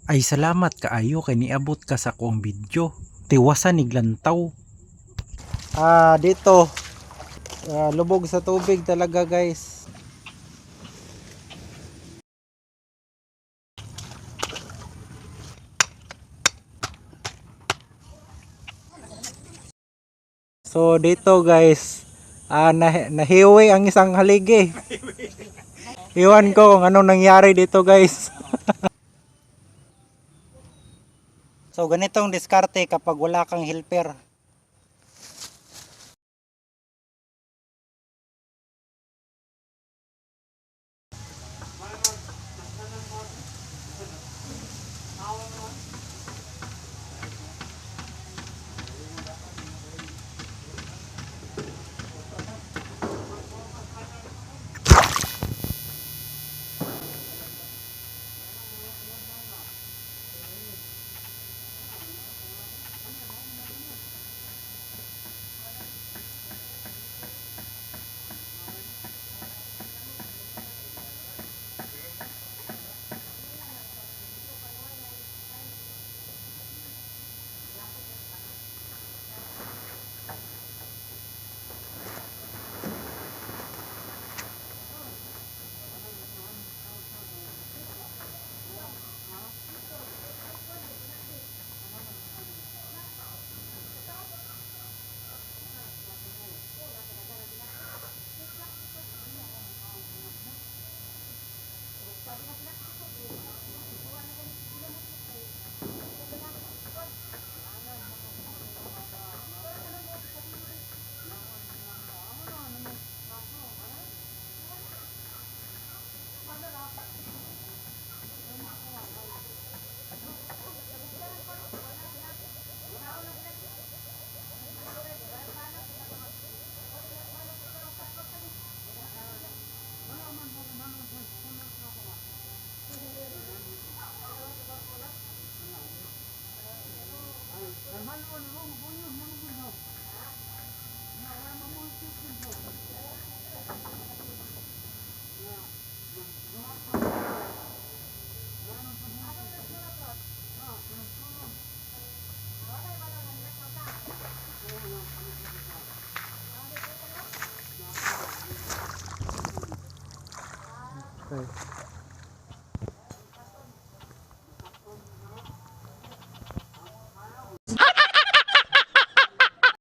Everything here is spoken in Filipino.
Ay salamat kaayo kay niabot ka sa akong video. Tiwasan niglantaw. Dito lubog sa tubig talaga guys. So dito guys, nahiwi ang isang haligi. Iwan ko kung anong nangyari dito guys. So ganitong diskarte kapag wala kang helper. Okay.